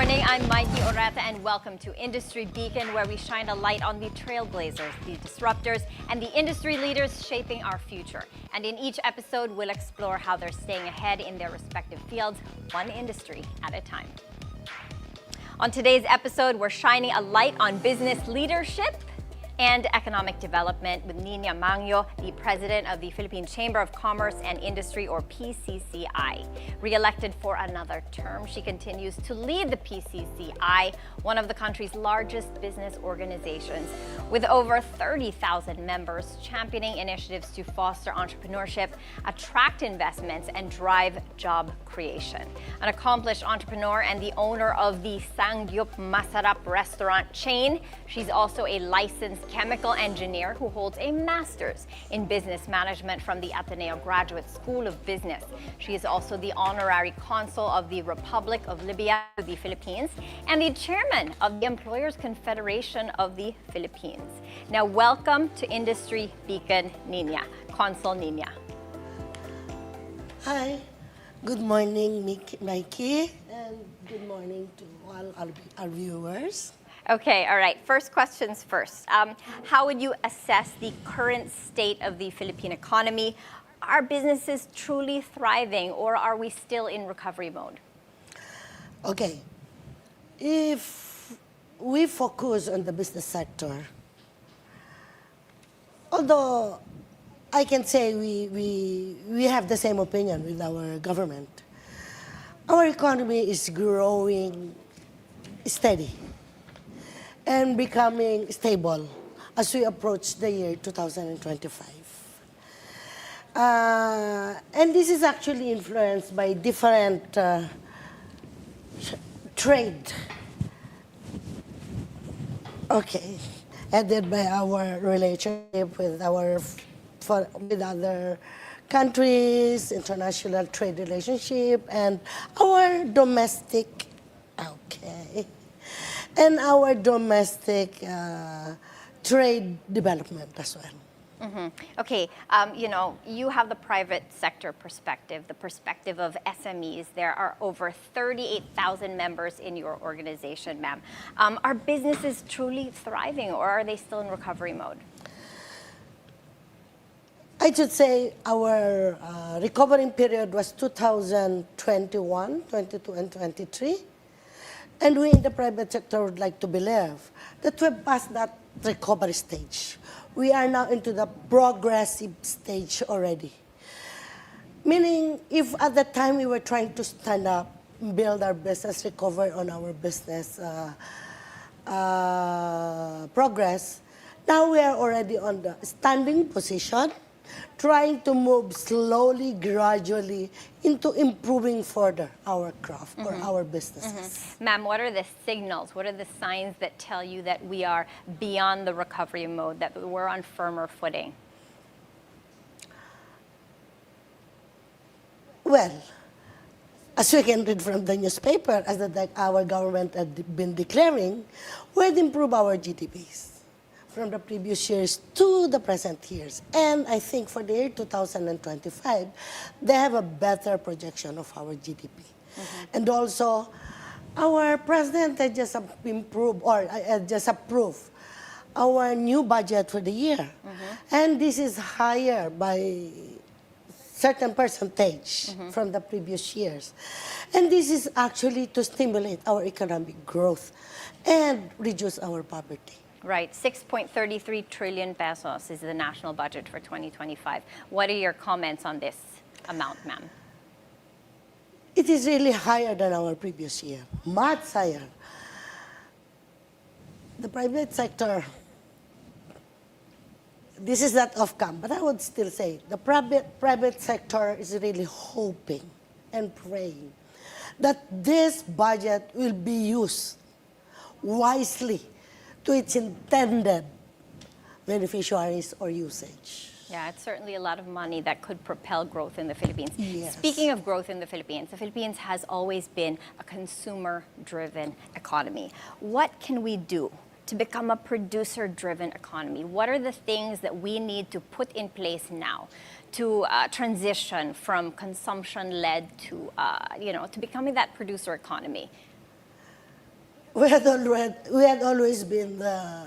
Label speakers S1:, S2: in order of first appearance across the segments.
S1: morning, I'm Maiki Oreta and welcome to Industry Beacon, where we shine a light on the trailblazers, the disruptors, and the industry leaders shaping our future. And in each episode, we'll explore how they're staying ahead in their respective fields, one industry at a time. On today's episode, we're shining a light on business leadership and economic development with Nina Mangio, the president of the Philippine Chamber of Commerce and Industry, or PCCI. Re-elected for another term, she continues to lead the PCCI, one of the country's largest business organizations, with over 30,000 members championing initiatives to foster entrepreneurship, attract investments, and drive job creation. An accomplished entrepreneur and the owner of the Sangyup Masarap restaurant chain, she's also a licensed chemical engineer who holds a master's in business management from the Ateneo Graduate School of Business. She is also the honorary consul of the Republic of Libya to the Philippines and the chairman of the Employers Confederation of the Philippines. Now, welcome to Industry Beacon, Nina, Consul Nina.
S2: Hi, good morning, Maiki, and good morning to all our viewers.
S1: Okay, all right. First questions first. How would you assess the current state of the Philippine economy? Are businesses truly thriving, or are we still in recovery mode?
S2: Okay, if we focus on the business sector, although I can say we have the same opinion with our government, our economy is growing steady and becoming stable as we approach the year 2025. And this is actually influenced by different trade, added by our relationship with other countries, international trade relationship, and our domestic, and our domestic trade development as well.
S1: Mm-hmm. Okay, you have the private sector perspective, the perspective of SMEs. There are over 38,000 members in your organization, ma'am. Are businesses truly thriving, or are they still in recovery mode?
S2: I should say our recovering period was 2021, 22, and 23. And we in the private sector would like to believe that we've passed that recovery stage. We are now into the progressive stage already. Meaning, if at the time we were trying to stand up, build our business, recover on our business progress, now we are already on the standing position, trying to move slowly, gradually into improving further our craft or our businesses.
S1: Ma'am, what are the signals? What are the signs that tell you that we are beyond the recovery mode, that we're on firmer footing?
S2: Well, as we can read from the newspaper, as our government had been declaring, we'd improve our GDPs from the previous years to the present years. And I think for the year 2025, they have a better projection of our GDP. And also, our president had just just approved our new budget for the year. And this is higher by certain percentage from the previous years. And this is actually to stimulate our economic growth and reduce our poverty.
S1: Right, 6.33 trillion pesos is the national budget for 2025. What are your comments on this amount, ma'am?
S2: It is really higher than our previous year, much higher. The private sector, this is not off-cam, but I would still say the private sector is really hoping and praying that this budget will be used wisely to its intended beneficiaries or usage.
S1: Yeah, it's certainly a lot of money that could propel growth in the Philippines.
S2: Yes.
S1: Speaking of growth in the Philippines has always been a consumer-driven economy. What can we do to become a producer-driven economy? What are the things that we need to put in place now to transition from consumption-led to becoming that producer economy?
S2: we had always been the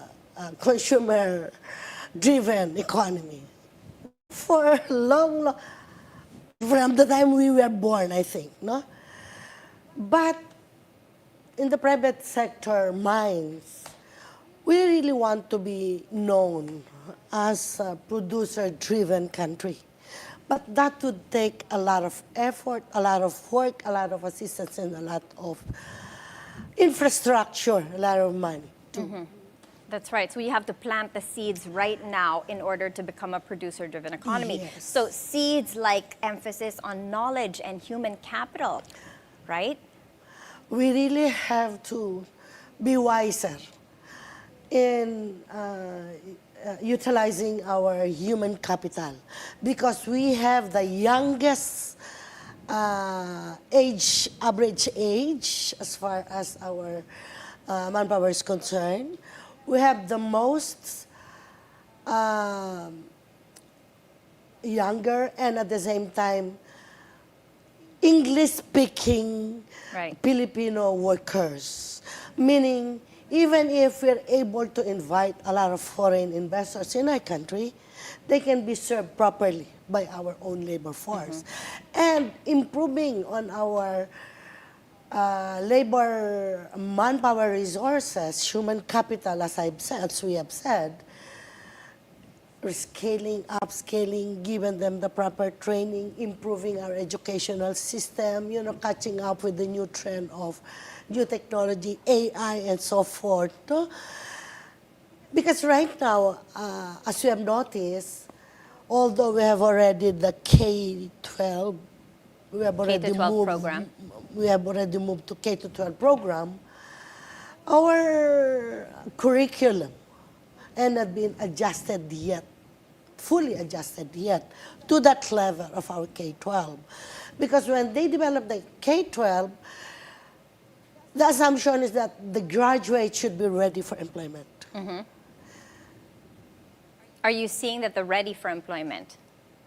S2: consumer-driven economy for long, from the time we were born, I think, no? But in the private sector minds, we really want to be known as a producer-driven country. But that would take a lot of effort, a lot of work, a lot of assistance, and a lot of infrastructure, a lot of money.
S1: That's right. So you have to plant the seeds right now in order to become a producer-driven economy.
S2: Yes.
S1: So seeds like emphasis on knowledge and human capital, right?
S2: We really have to be wiser in utilizing our human capital, because we have the youngest average age as far as our manpower is concerned. We have the most younger and at the same time English-speaking Filipino workers, meaning even if we're able to invite a lot of foreign investors in our country, they can be served properly by our own labor force. And improving on our labor manpower resources, human capital, as we have said, scaling, upscaling, giving them the proper training, improving our educational system, catching up with the new trend of new technology, AI, and so forth. No? Because right now, as we have noticed, although we have already the K-12, we have already
S1: K-12 program.
S2: We have already moved to K-12 program. Our curriculum and not been adjusted yet, fully adjusted yet, to that level of our K-12. Because when they develop the K-12, the assumption is that the graduates should be ready for employment.
S1: Are you seeing that they're ready for employment?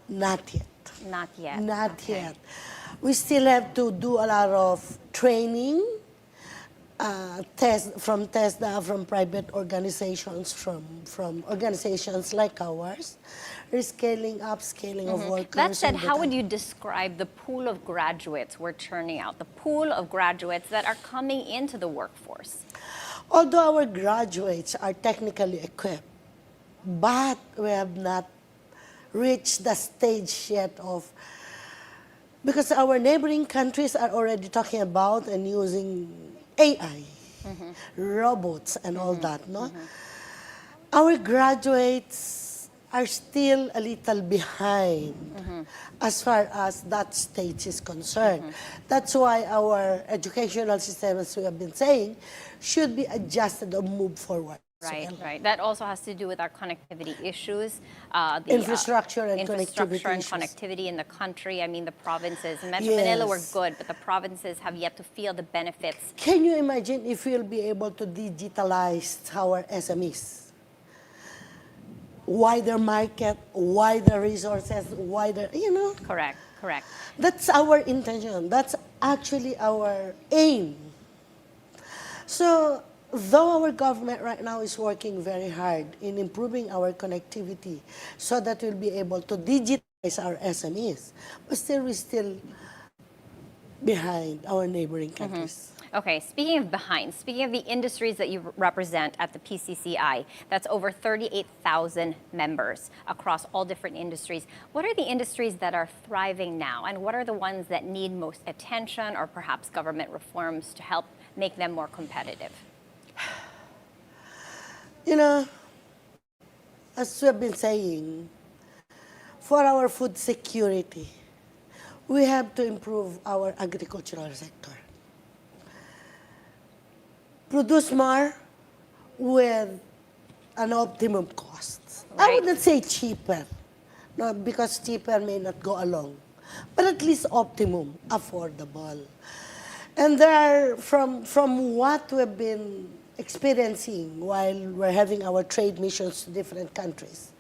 S2: Not yet.
S1: Not yet.
S2: Not yet. We still have to do a lot of training, from private organizations, from organizations like ours, rescaling, upscaling of workers.
S1: That said, how would you describe the pool of graduates we're churning out, the pool of graduates that are coming into the workforce?
S2: Although our graduates are technically equipped, but we have not reached the stage yet of, because our neighboring countries are already talking about and using AI, robots, and all that, no? Our graduates are still a little behind as far as that stage is concerned. That's why our educational system, as we have been saying, should be adjusted or move forward.
S1: Right. That also has to do with our connectivity issues. The
S2: infrastructure and
S1: connectivity in the country. I mean, the provinces. Metro Manila were good, but the provinces have yet to feel the benefits.
S2: Can you imagine if we'll be able to digitalize our SMEs? Wider market, wider resources, wider,
S1: Correct.
S2: That's our intention. That's actually our aim. So, though our government right now is working very hard in improving our connectivity so that we'll be able to digitize our SMEs, but still we're still behind our neighboring countries.
S1: Okay, speaking of the industries that you represent at the PCCI, that's over 38,000 members across all different industries. What are the industries that are thriving now, and what are the ones that need most attention or perhaps government reforms to help make them more competitive?
S2: As we have been saying, for our food security, we have to improve our agricultural sector. Produce more with an optimum cost. I wouldn't say cheaper, no, because cheaper may not go along, but at least optimum, affordable. And there, from what we've been experiencing while we're having our trade missions to different countries,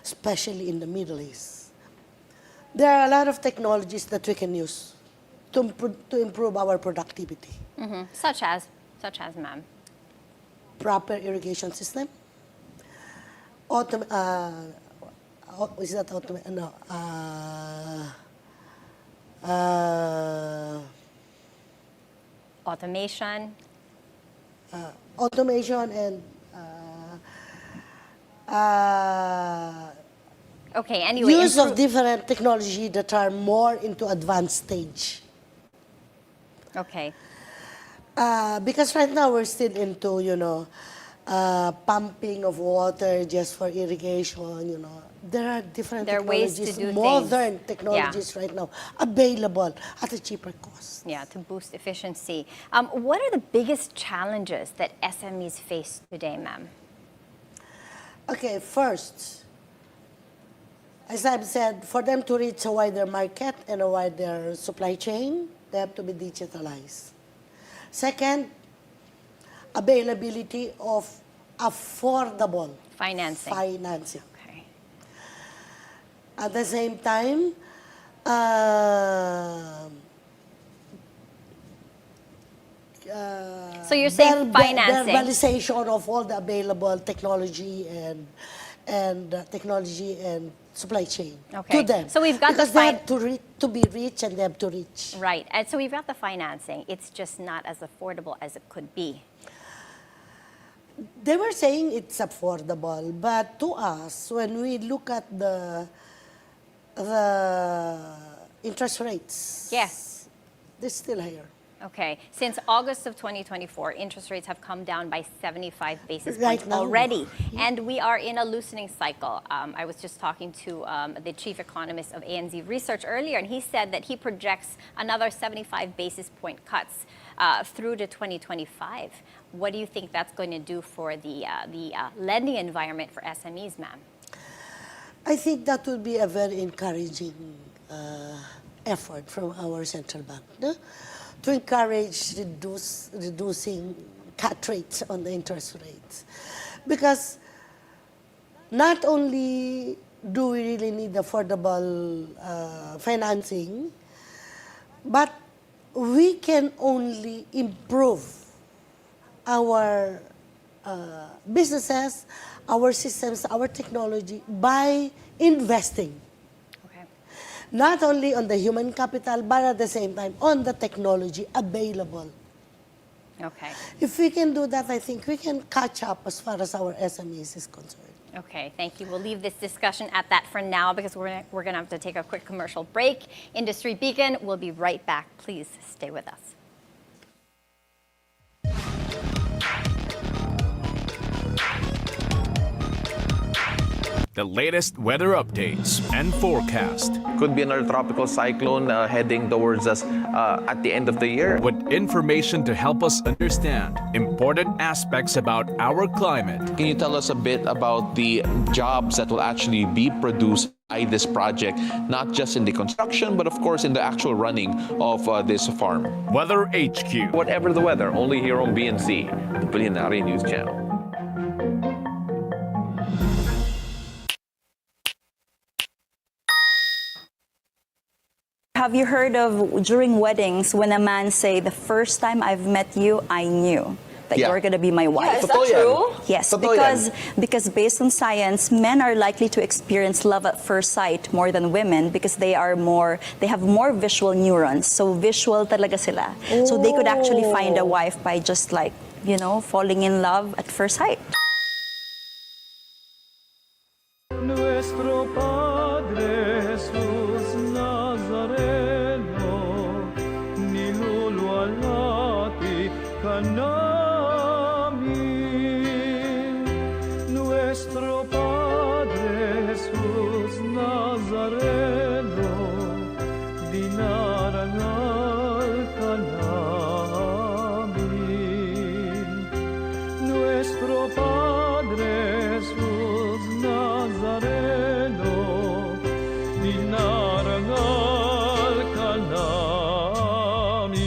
S2: especially in the Middle East, there are a lot of technologies that we can use to improve our productivity.
S1: Such as, ma'am?
S2: proper irrigation system. Is that no?
S1: Automation.
S2: Automation and
S1: Okay, anyway.
S2: use of different technology that are more into advanced stage.
S1: Okay.
S2: Because right now we're still into, pumping of water just for irrigation, There are different
S1: There are ways
S2: technologies,
S1: to do
S2: modern
S1: things.
S2: technologies right now available at a cheaper cost.
S1: Yeah, to boost efficiency. What are the biggest challenges that SMEs face today, ma'am?
S2: Okay, first, as I've said, for them to reach a wider market and a wider supply chain, they have to be digitalized. Second, availability of affordable
S1: Financing. Okay.
S2: At the same time,
S1: So you're saying financing.
S2: verbalization of all the available technology and supply chain
S1: Okay.
S2: to them.
S1: So we've got
S2: because
S1: the
S2: they have to be rich and they have to reach.
S1: Right, and so we've got the financing. It's just not as affordable as it could be.
S2: They were saying it's affordable, but to us, when we look at the interest rates,
S1: Yes.
S2: they're still higher.
S1: Okay. Since August of 2024, interest rates have come down by 75 basis
S2: Right
S1: points
S2: now.
S1: already. And we are in a loosening cycle. I was just talking to the chief economist of ANZ Research earlier, and he said that he projects another 75 basis point cuts through to 2025. What do you think that's going to do for the lending environment for SMEs, ma'am?
S2: I think that would be a very encouraging effort from our central bank, no? To encourage reducing cut rates on the interest rates. Because not only do we really need affordable financing, but we can only improve our businesses, our systems, our technology by investing. Not only on the human capital, but at the same time on the technology available.
S1: Okay.
S2: If we can do that, I think we can catch up as far as our SMEs is concerned.
S1: Okay, thank you. We'll leave this discussion at that for now because we're going to have to take a quick commercial break. Industry Beacon, we'll be right back. Please stay with us.
S3: The latest weather updates and forecast.
S4: Could be another tropical cyclone heading towards us at the end of the year.
S3: With information to help us understand important aspects about our climate.
S4: Can you tell us a bit about the jobs that will actually be produced by this project, not just in the construction, but of course in the actual running of this farm?
S3: Weather HQ.
S4: Whatever the weather, only here on BNC, the Bilyonaryo News Channel.
S5: Have you heard of during weddings when a man say, the first time I've met you, I knew that you're going to be my wife?
S6: Is that true?
S5: Yes, because based on science, men are likely to experience love at first sight more than women because they have more visual neurons. So visual talaga sila. So they could actually find a wife by just falling in love at first sight.
S7: Nuestro Padre Jesús Nazareno, niluluwalhati ka namin. Nuestro Padre Jesús Nazareno, dinarangal ka namin. Nuestro Padre Jesús Nazareno, dinarangal ka namin.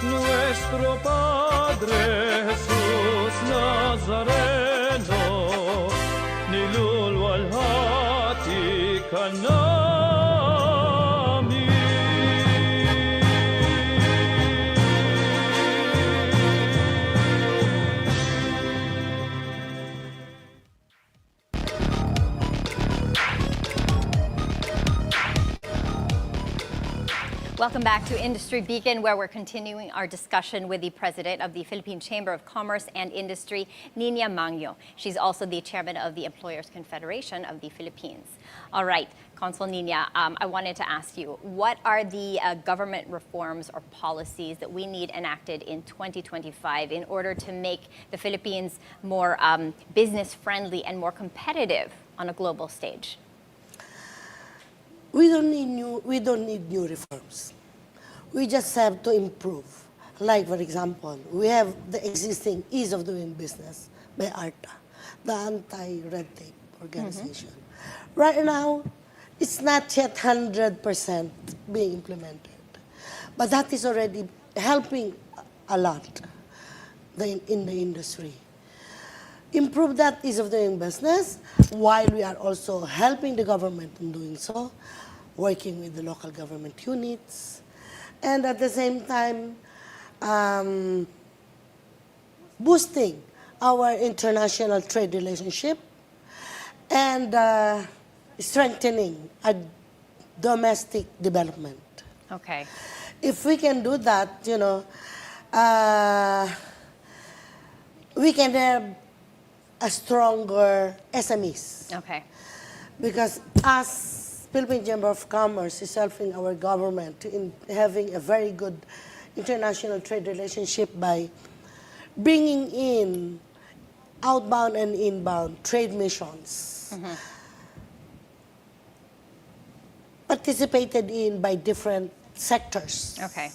S7: Nuestro Padre Jesús Nazareno, niluluwalhati ka namin.
S1: Welcome back to Industry Beacon, where we're continuing our discussion with the president of the Philippine Chamber of Commerce and Industry, Nina Mangio. She's also the chairman of the Employers Confederation of the Philippines. All right, Consul Nina, I wanted to ask you, what are the government reforms or policies that we need enacted in 2025 in order to make the Philippines more business-friendly and more competitive on a global stage?
S2: We don't need new reforms. We just have to improve. Like, for example, we have the existing Ease of Doing Business by ARTA, the anti-red tape organization. Right now, it's not yet 100% being implemented, but that is already helping a lot in the industry. Improve that ease of doing business, while we are also helping the government in doing so, working with the local government units, and at the same time, boosting our international trade relationship and strengthening our domestic development.
S1: Okay.
S2: If we can do that, we can have a stronger SMEs.
S1: Okay.
S2: Because as Philippine Chamber of Commerce is helping our government in having a very good international trade relationship by bringing in outbound and inbound trade missions, participated in by different sectors.
S1: Okay.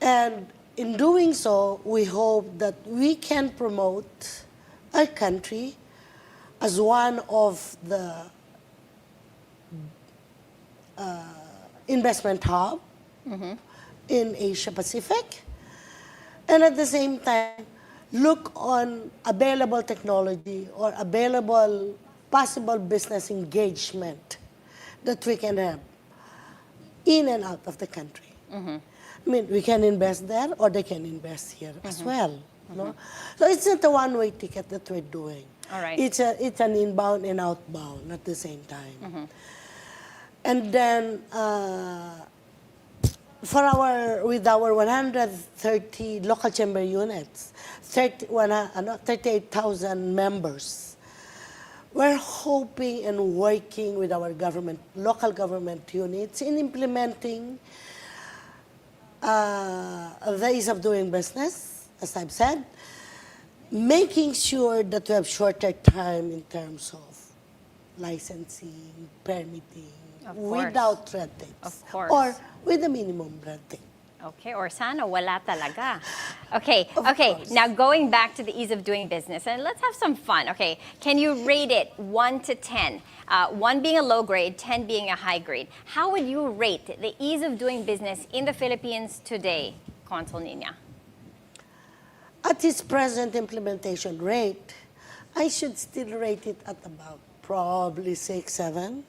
S2: And in doing so, we hope that we can promote our country as one of the investment hub in Asia Pacific, and at the same time, look on available technology or available possible business engagement that we can have in and out of the country. I mean, we can invest there or they can invest here as well. No? So it's not a one-way ticket that we're doing.
S1: All right.
S2: It's an inbound and outbound at the same time. And then with our 130 local chamber units, 38,000 members, we're hoping and working with our local government units in implementing the ease of doing business, as I've said, making sure that we have shorter time in terms of licensing, permitting,
S1: Of course.
S2: without red tape.
S1: Of course.
S2: Or with a minimum red tape.
S1: Okay, or sana wala talaga. Okay,
S2: Of
S1: okay.
S2: course.
S1: Now going back to the ease of doing business, and let's have some fun. Okay, can you rate it 1 to 10? 1 being a low grade, 10 being a high grade. How would you rate the ease of doing business in the Philippines today, Consul Nina?
S2: At its present implementation rate, I should still rate it at about probably 6, 7.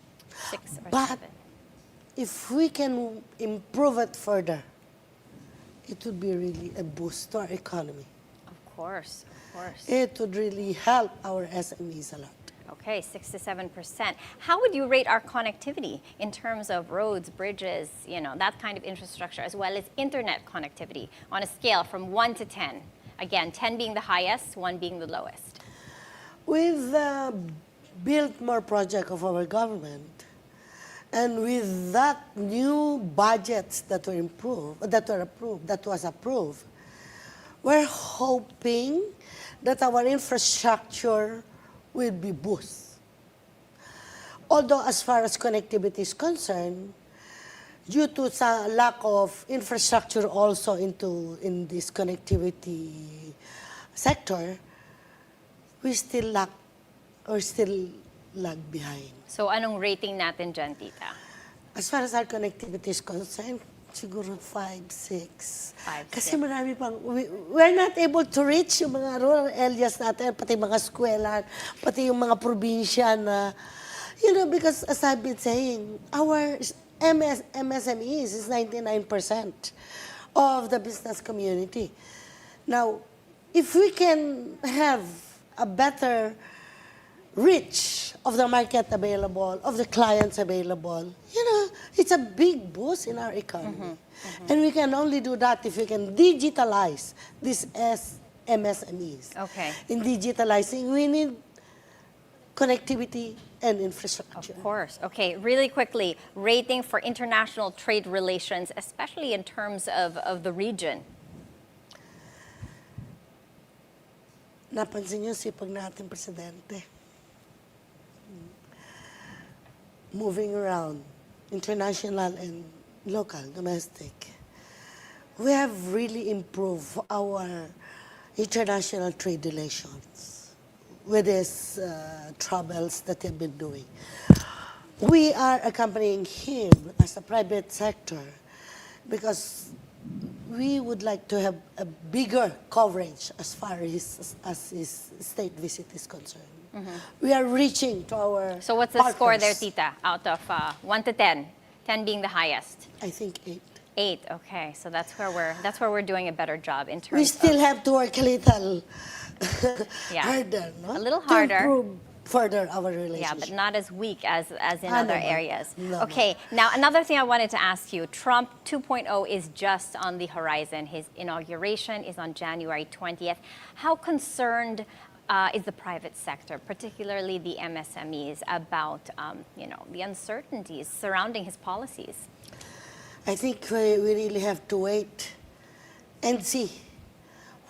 S1: 6 or
S2: But
S1: 7?
S2: if we can improve it further, it would be really a boost to our economy.
S1: Of course, of course.
S2: It would really help our SMEs a lot.
S1: Okay, 6 to 7%. How would you rate our connectivity in terms of roads, bridges, that kind of infrastructure, as well as internet connectivity on a scale from 1 to 10? Again, 10 being the highest, 1 being the lowest.
S2: We've built more projects of our government, and with that new budgets that was approved, we're hoping that our infrastructure will be boosted. Although as far as connectivity is concerned, due to some lack of infrastructure also in this connectivity sector, we still lag behind.
S1: So anong rating natin dyan, tita?
S2: As far as our connectivity is concerned, siguro 5, 6.
S1: 5,
S2: Kasi
S1: 6.
S2: marami pang, we're not able to reach yung mga rural areas natin, pati mga eskwelahan, pati yung mga probinsya na, because as I've been saying, our MSMEs is 99% of the business community. Now, if we can have a better reach of the market available, of the clients available, it's it's a big boost in our economy. And we can only do that if we can digitalize these MSMEs.
S1: Okay.
S2: In digitalizing, we need connectivity and infrastructure.
S1: Of course. Okay, really quickly, rating for international trade relations, especially in terms of the region.
S2: Napansin niyo sipag natin presidente. Moving around, international and local, domestic. We have really improved our international trade relations with these troubles that they've been doing. We are accompanying him as a private sector because we would like to have a bigger coverage as far as his state visit is concerned. We are reaching to our
S1: So what's the score there,
S2: partners.
S1: Tita, out of 1 to 10? 10 being the highest.
S2: I think 8.
S1: 8. Okay, so that's where we're doing a better job in terms
S2: We still
S1: of,
S2: have to work a little
S1: Yeah.
S2: harder, no?
S1: A little harder.
S2: To improve further our
S1: yeah,
S2: relationship.
S1: but not as weak as in
S2: Ah,
S1: other
S2: no, no.
S1: areas.
S2: No,
S1: Okay, now another thing I wanted to ask you, Trump 2.0 is just on the horizon. His inauguration is on January 20th. How concerned is the private sector, particularly the MSMEs, about the uncertainties surrounding his policies?
S2: I think we really have to wait and see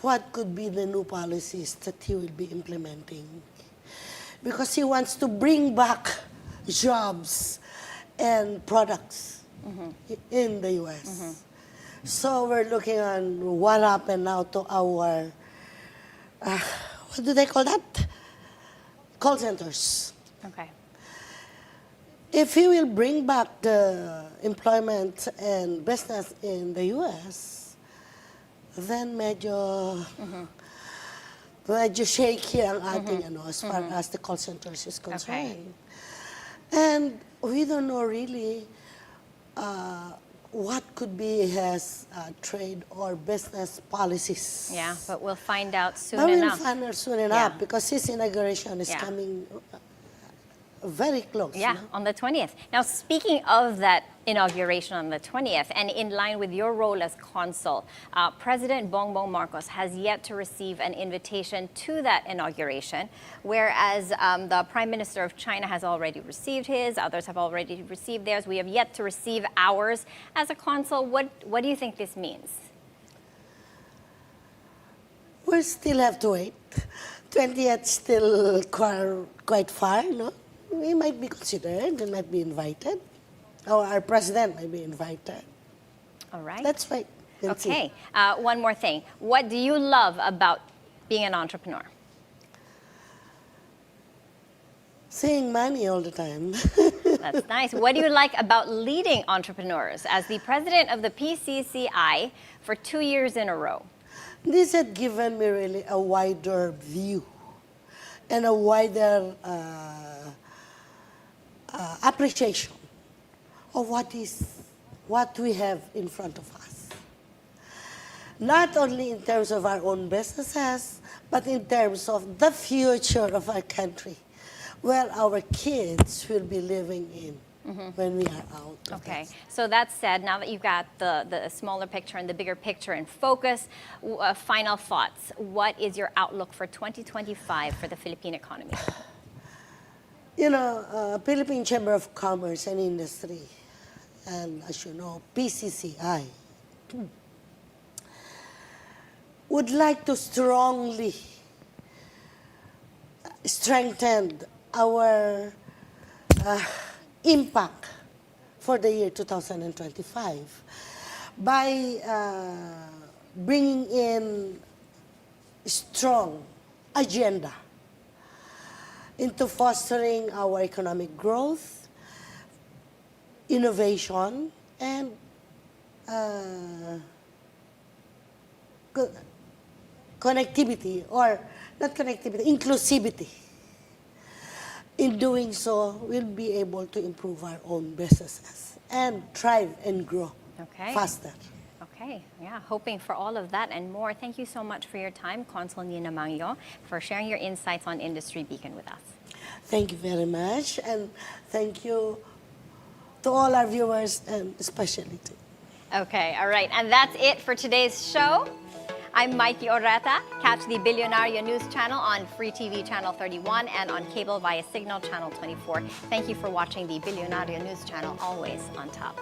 S2: what could be the new policies that he will be implementing. Because he wants to bring back jobs and products in the U.S. So we're looking on what happened now to our, what do they call that? Call centers.
S1: Okay.
S2: If he will bring back the employment and business in the U.S., then medyo shaky ang ating as far as the call centers is concerned. And we don't know really what could be his trade or business policies.
S1: Yeah, but we'll find out soon
S2: But we'll
S1: enough.
S2: find out soon enough
S1: Yeah.
S2: because his inauguration is
S1: Yeah.
S2: coming very close.
S1: Yeah,
S2: no?
S1: on the 20th. Now, speaking of that inauguration on the 20th, and in line with your role as consul, President Bongbong Marcos has yet to receive an invitation to that inauguration, whereas the Prime Minister of China has already received his, others have already received theirs. We have yet to receive ours. As a consul, what do you think this means?
S2: We still have to wait. 20th still quite far, no? We might be considered, we might be invited. Or our president might be invited.
S1: All right.
S2: Let's wait and see.
S1: Okay. One more thing. What do you love about being an entrepreneur?
S2: Seeing money all the time.
S1: That's nice. What do you like about leading entrepreneurs as the president of the PCCI for 2 years in a row?
S2: This had given me really a wider view and a wider appreciation of what we have in front of us. Not only in terms of our own businesses, but in terms of the future of our country, where our kids will be living in when we are out. of
S1: Okay,
S2: this.
S1: so that said, now that you've got the smaller picture and the bigger picture in focus, final thoughts. What is your outlook for 2025 for the Philippine economy?
S2: You know, Philippine Chamber of Commerce and Industry, and as you know, PCCI, would like to strongly strengthen our impact for the year 2025 by bringing in strong agenda into fostering our economic growth, innovation, and connectivity, or not connectivity, inclusivity. In doing so, we'll be able to improve our own businesses and thrive and grow faster.
S1: Okay, yeah, hoping for all of that and more. Thank you so much for your time, Consul Nina Mangio, for sharing your insights on Industry Beacon with us.
S2: Thank you very much, and thank you to all our viewers and especially to
S1: Okay, all right. And that's it for today's show. I'm Maiki Oreta. Catch the Bilyonaryo News Channel on Free TV Channel 31 and on cable via Cignal Channel 24. Thank you for watching the Bilyonaryo News Channel, always on top.